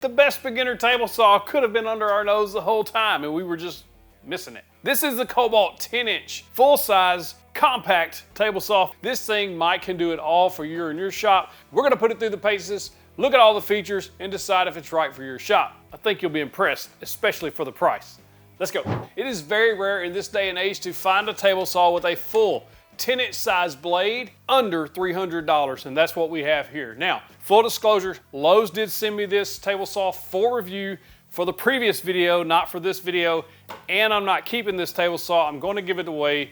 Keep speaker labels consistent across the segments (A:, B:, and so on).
A: The best beginner table saw could have been under our nose the whole time and we were just missing it. This is the Kobalt 10-inch, full-size, compact table saw. This thing, Mike can do it all for you in your shop. We're gonna put it through the paces, look at all the features, and decide if it's right for your shop. I think you'll be impressed, especially for the price. Let's go. It is very rare in this day and age to find a table saw with a full 10-inch size blade under $300, and that's what we have here. Now, full disclosure, Lowe's did send me this table saw for review for the previous video, not for this video, and I'm not keeping this table saw. I'm going to give it away.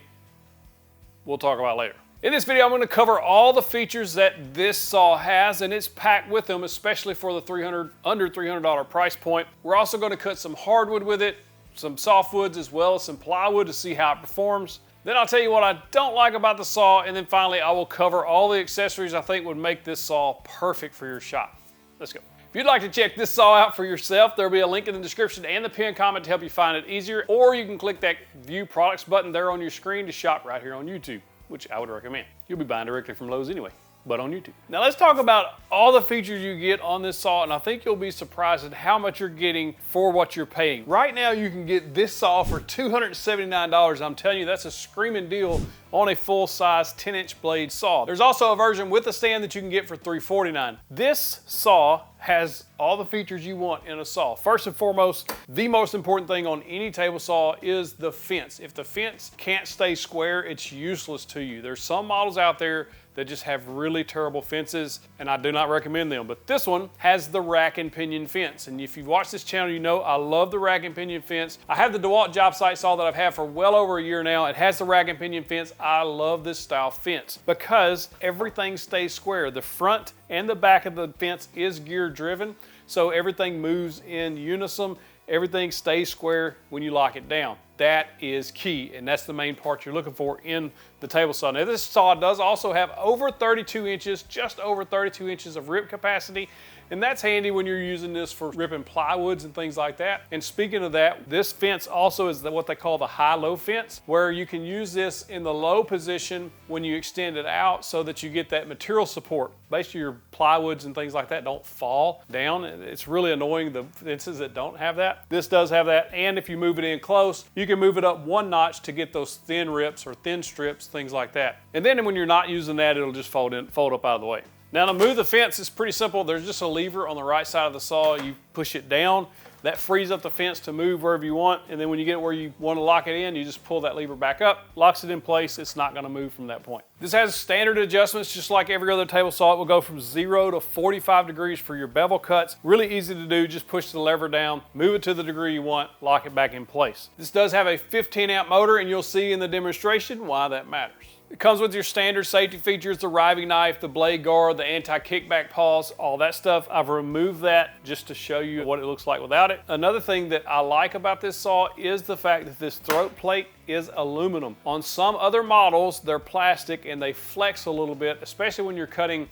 A: We'll talk about it later. In this video, I'm going to cover all the features that this saw has, and it's packed with them, especially for the under $300 price point. We're also going to cut some hardwood with it, some softwoods, as well as some plywood to see how it performs. Then I'll tell you what I don't like about the saw, and then finally I will cover all the accessories I think would make this saw perfect for your shop. Let's go. If you'd like to check this saw out for yourself, there'll be a link in the description and the pinned comment to help you find it easier, or you can click that View Products button there on your screen to shop right here on YouTube, which I would recommend. You'll be buying directly from Lowe's anyway, but on YouTube. Now let's talk about all the features you get on this saw, and I think you'll be surprised at how much you're getting for what you're paying. Right now you can get this saw for $279. I'm telling you, that's a screaming deal on a full-size 10-inch blade saw. There's also a version with a stand that you can get for $349. This saw has all the features you want in a saw. First and foremost, the most important thing on any table saw is the fence. If the fence can't stay square, it's useless to you. There's some models out there that just have really terrible fences, and I do not recommend them. But this one has the rack and pinion fence. And if you've watched this channel, you know I love the rack and pinion fence. I have the DeWalt job site saw that I've had for well over a year now. It has the rack and pinion fence. I love this style fence because everything stays square. The front and the back of the fence is gear driven, so everything moves in unison. Everything stays square when you lock it down. That is key, and that's the main part you're looking for in the table saw. Now this saw does also have over 32 inches, just over 32 inches of rip capacity, and that's handy when you're using this for ripping plywoods and things like that. And speaking of that, this fence also is what they call the high-low fence, where you can use this in the low position when you extend it out so that you get that material support. Basically your plywoods and things like that don't fall down. It's really annoying, the fences that don't have that. This does have that, and if you move it in close, you can move it up one notch to get those thin rips or thin strips, things like that. And then when you're not using that, it'll just fold up out of the way. Now to move the fence is pretty simple. There's just a lever on the right side of the saw. You push it down, that frees up the fence to move wherever you want, and then when you get where you want to lock it in, you just pull that lever back up, locks it in place. It's not going to move from that point. This has standard adjustments just like every other table saw. It will go from 0 to 45 degrees for your bevel cuts. Really easy to do. Just push the lever down, move it to the degree you want, lock it back in place. This does have a 15 amp motor, and you'll see in the demonstration why that matters. It comes with your standard safety features, the riving knife, the blade guard, the anti-kickback paws, all that stuff. I've removed that just to show you what it looks like without it. Another thing that I like about this saw is the fact that this throat plate is aluminum. On some other models, they're plastic and they flex a little bit, especially when you're cutting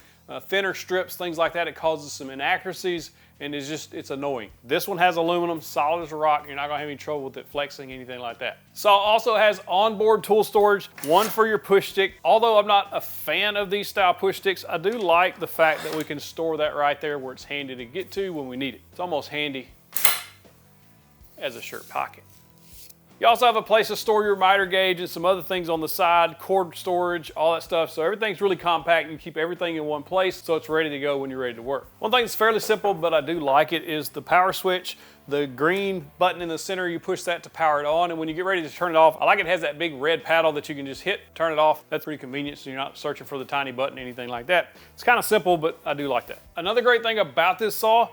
A: thinner strips, things like that. It causes some inaccuracies, and it's annoying. This one has aluminum, solid as a rock. You're not gonna have any trouble with it flexing, anything like that. Saw also has onboard tool storage, one for your push stick. Although I'm not a fan of these style push sticks, I do like the fact that we can store that right there where it's handy to get to when we need it. It's almost handy as a shirt pocket. You also have a place to store your miter gauge and some other things on the side, cord storage, all that stuff. So everything's really compact. You keep everything in one place so it's ready to go when you're ready to work. One thing that's fairly simple, but I do like it, is the power switch. The green button in the center, you push that to power it on, and when you get ready to turn it off, I like it has that big red paddle that you can just hit, turn it off. That's pretty convenient, so you're not searching for the tiny button, anything like that. It's kind of simple, but I do like that. Another great thing about this saw,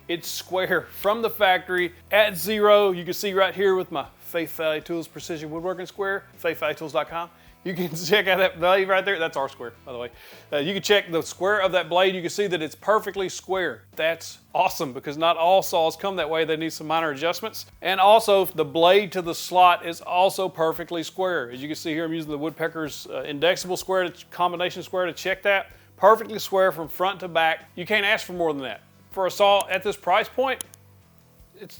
A: it's square from the factory at 0. You can see right here with my Faith Valley Tools Precision Woodworking Square, faithvalleytools.com. You can check out that blade right there. That's our square, by the way. You can check the square of that blade. You can see that it's perfectly square. That's awesome because not all saws come that way. They need some minor adjustments. And also the blade to the slot is also perfectly square. As you can see here, I'm using the Woodpeckers indexable square, combination square to check that. Perfectly square from front to back. You can't ask for more than that. For a saw at this price point,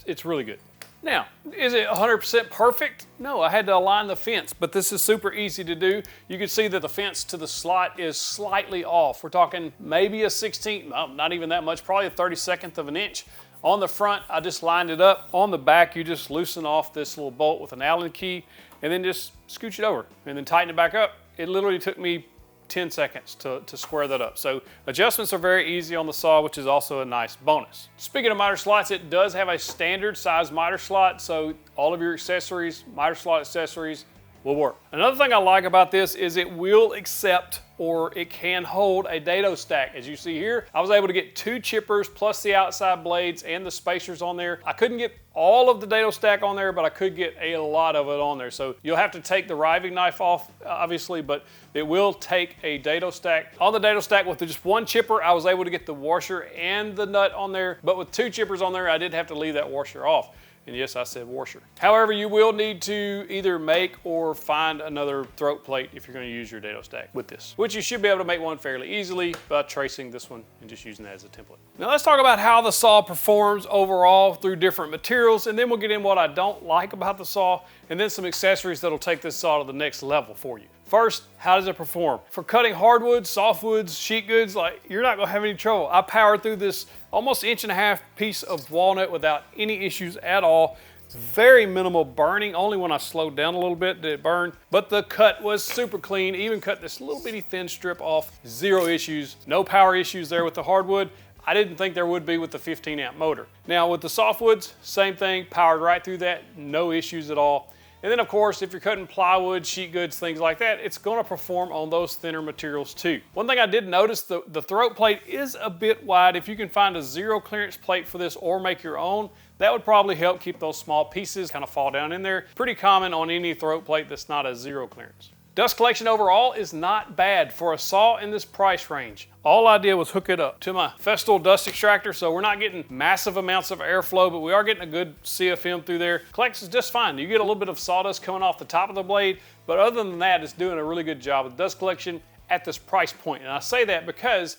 A: it's really good. Now, is it 100% perfect? No, I had to align the fence, but this is super easy to do. You can see that the fence to the slot is slightly off. We're talking maybe a 16th, no, not even that much, probably a 32nd of an inch. On the front, I just lined it up. On the back, you just loosen off this little bolt with an Allen key and then just scooch it over and then tighten it back up. It literally took me 10 seconds to square that up. So adjustments are very easy on the saw, which is also a nice bonus. Speaking of miter slots, it does have a standard size miter slot, so all of your accessories, miter slot accessories, will work. Another thing I like about this is it will accept, or it can hold, a dado stack. As you see here, I was able to get 2 chippers plus the outside blades and the spacers on there. I couldn't get all of the dado stack on there, but I could get a lot of it on there. So you'll have to take the riving knife off, obviously, but it will take a dado stack. On the dado stack with just 1 chipper, I was able to get the washer and the nut on there, but with 2 chippers on there, I did have to leave that washer off. And yes, I said washer. However, you will need to either make or find another throat plate if you're going to use your dado stack with this, which you should be able to make one fairly easily by tracing this one and just using that as a template. Now let's talk about how the saw performs overall through different materials, and then we'll get in what I don't like about the saw, and then some accessories that'll take this saw to the next level for you. First, how does it perform? For cutting hardwoods, softwoods, sheet goods, like, you're not gonna have any trouble. I powered through this almost 1.5 inch piece of walnut without any issues at all. Very minimal burning, only when I slowed down a little bit did it burn, but the cut was super clean. Even cut this little bitty thin strip off, 0 issues. No power issues there with the hardwood. I didn't think there would be with the 15 amp motor. Now with the softwoods, same thing, powered right through that, no issues at all. And then of course, if you're cutting plywood, sheet goods, things like that, it's gonna perform on those thinner materials too. One thing I did notice, the throat plate is a bit wide. If you can find a 0 clearance plate for this or make your own, that would probably help keep those small pieces kind of fall down in there. Pretty common on any throat plate that's not a 0 clearance. Dust collection overall is not bad for a saw in this price range. All I did was hook it up to my Festool dust extractor, so we're not getting massive amounts of airflow, but we are getting a good CFM through there. Collects is just fine. You get a little bit of sawdust coming off the top of the blade, but other than that, it's doing a really good job with dust collection at this price point. And I say that because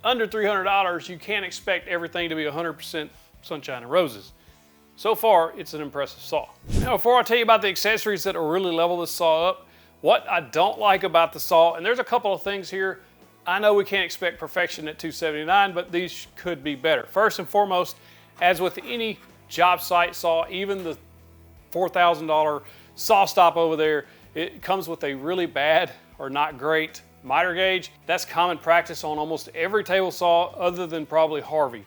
A: under $300, you can't expect everything to be 100% sunshine and roses. So far, it's an impressive saw. Now, before I tell you about the accessories that will really level this saw up, what I don't like about the saw, and there's a couple of things here. I know we can't expect perfection at $279, but these could be better. First and foremost, as with any job site saw, even the $4,000 saw stop over there, it comes with a really bad or not great miter gauge. That's common practice on almost every table saw other than probably Harvey.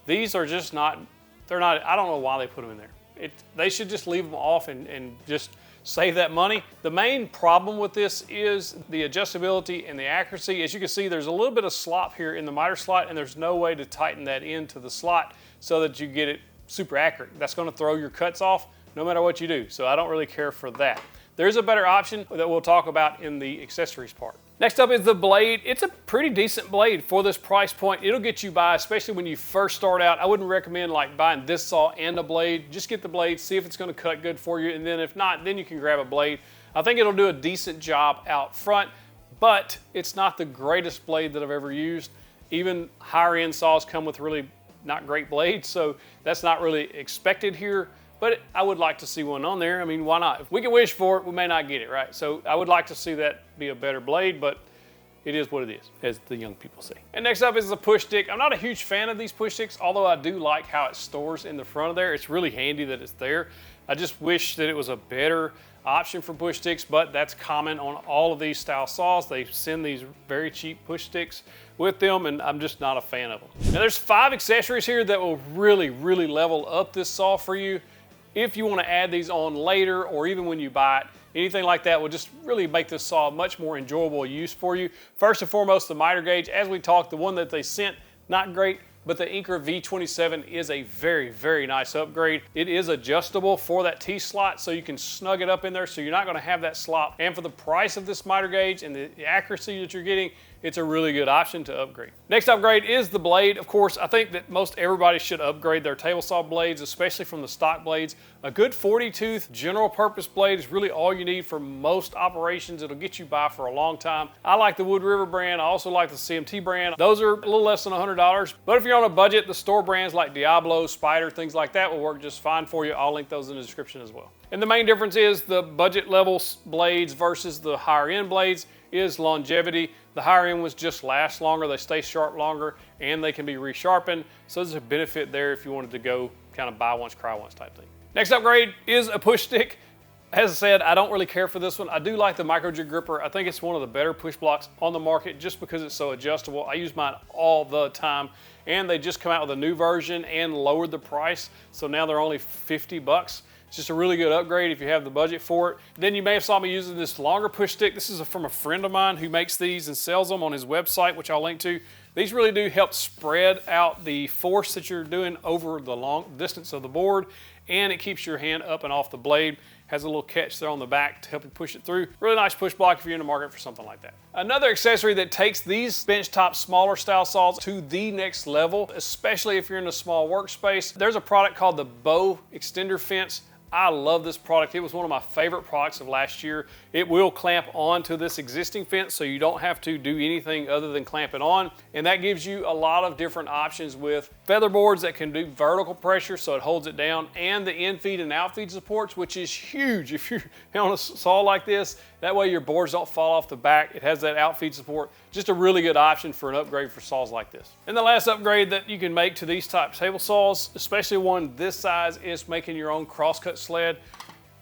A: These are just not, they're not, I don't know why they put them in there. They should just leave them off and just save that money. The main problem with this is the adjustability and the accuracy. As you can see, there's a little bit of slop here in the miter slot, and there's no way to tighten that into the slot so that you get it super accurate. That's gonna throw your cuts off no matter what you do. So I don't really care for that. There's a better option that we'll talk about in the accessories part. Next up is the blade. It's a pretty decent blade for this price point. It'll get you by, especially when you first start out. I wouldn't recommend like buying this saw and a blade. Just get the blade, see if it's gonna cut good for you, and then if not, then you can grab a blade. I think it'll do a decent job out front, but it's not the greatest blade that I've ever used. Even higher end saws come with really not great blades, so that's not really expected here. But I would like to see one on there. I mean, why not? If we can wish for it, we may not get it, right? So I would like to see that be a better blade, but it is what it is, as the young people say. And next up is the push stick. I'm not a huge fan of these push sticks, although I do like how it stores in the front of there. It's really handy that it's there. I just wish that it was a better option for push sticks, but that's common on all of these style saws. They send these very cheap push sticks with them, and I'm just not a fan of them. Now there's 5 accessories here that will really, really level up this saw for you. If you want to add these on later, or even when you buy it, anything like that will just really make this saw much more enjoyable use for you. First and foremost, the miter gauge. As we talked, the one that they sent, not great, but the Inker V27 is a very, very nice upgrade. It is adjustable for that T-slot, so you can snug it up in there, so you're not gonna have that slop. And for the price of this miter gauge and the accuracy that you're getting, it's a really good option to upgrade. Next upgrade is the blade. Of course, I think that most everybody should upgrade their table saw blades, especially from the stock blades. A good 40-tooth general purpose blade is really all you need for most operations. It'll get you by for a long time. I like the Wood River brand. I also like the CMT brand. Those are a little less than $100. But if you're on a budget, the store brands like Diablo, Spider, things like that will work just fine for you. I'll link those in the description as well. And the main difference is the budget level blades versus the higher end blades is longevity. The higher end ones just last longer, they stay sharp longer, and they can be resharpened. So there's a benefit there if you wanted to go kind of buy once, cry once type thing. Next upgrade is a push stick. As I said, I don't really care for this one. I do like the micro jig gripper. I think it's one of the better push blocks on the market just because it's so adjustable. I use mine all the time, and they just come out with a new version and lowered the price. So now they're only 50 bucks. It's just a really good upgrade if you have the budget for it. Then you may have saw me using this longer push stick. This is from a friend of mine who makes these and sells them on his website, which I'll link to. These really do help spread out the force that you're doing over the long distance of the board, and it keeps your hand up and off the blade. Has a little catch there on the back to help you push it through. Really nice push block if you're in the market for something like that. Another accessory that takes these benchtop smaller style saws to the next level, especially if you're in a small workspace. There's a product called the Bow Extender Fence. I love this product. It was one of my favorite products of last year. It will clamp onto this existing fence, so you don't have to do anything other than clamp it on. And that gives you a lot of different options with feather boards that can do vertical pressure, so it holds it down, and the in-feed and out-feed supports, which is huge if you're on a saw like this. That way your boards don't fall off the back. It has that out-feed support. Just a really good option for an upgrade for saws like this. And the last upgrade that you can make to these type table saws, especially one this size, is making your own crosscut sled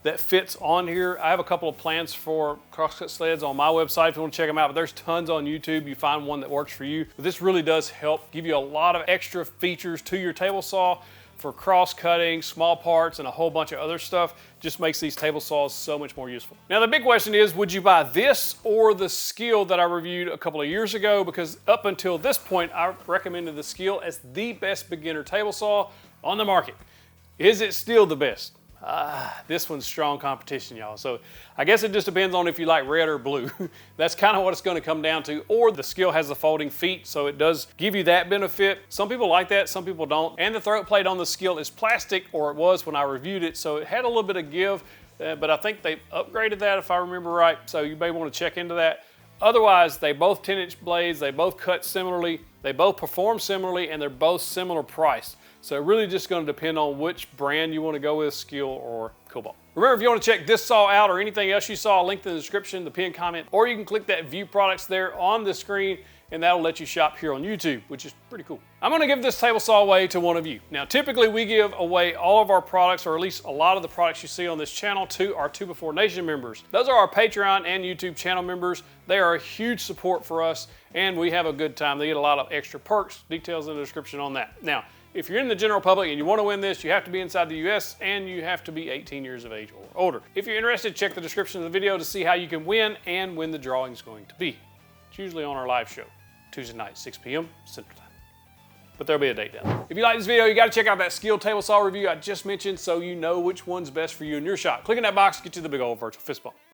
A: that fits on here. I have a couple of plans for crosscut sleds on my website if you want to check them out, but there's tons on YouTube. You find one that works for you. But this really does help give you a lot of extra features to your table saw for cross cutting, small parts, and a whole bunch of other stuff. Just makes these table saws so much more useful. Now the big question is, would you buy this or the Skil that I reviewed a couple of years ago? Because up until this point, I recommended the Skil as the best beginner table saw on the market. Is it still the best? This one's strong competition, y'all. So I guess it just depends on if you like red or blue. That's kind of what it's going to come down to. Or the Skil has the folding feet, so it does give you that benefit. Some people like that, some people don't. And the throat plate on the Skil is plastic, or it was when I reviewed it, so it had a little bit of give, but I think they upgraded that if I remember right, so you may want to check into that. Otherwise, they both 10-inch blades, they both cut similarly, they both perform similarly, and they're both similar priced. So really just going to depend on which brand you want to go with, Skil or Kobalt. Remember, if you want to check this saw out or anything else you saw, link in the description, the pinned comment, or you can click that view products there on the screen, and that'll let you shop here on YouTube, which is pretty cool. I'm going to give this table saw away to one of you. Now, typically we give away all of our products, or at least a lot of the products you see on this channel, to our 2Before Nation members. Those are our Patreon and YouTube channel members. They are a huge support for us, and we have a good time. They get a lot of extra perks, details in the description on that. Now, if you're in the general public and you want to win this, you have to be inside the US and you have to be 18 years of age or older. If you're interested, check the description of the video to see how you can win and when the drawing is going to be. It's usually on our live show, Tuesday night, 6 p.m. Central Time. But there'll be a date down there. If you like this video, you got to check out that Skil table saw review I just mentioned so you know which one's best for you in your shop. Click in that box, get you the big old virtual fist bump.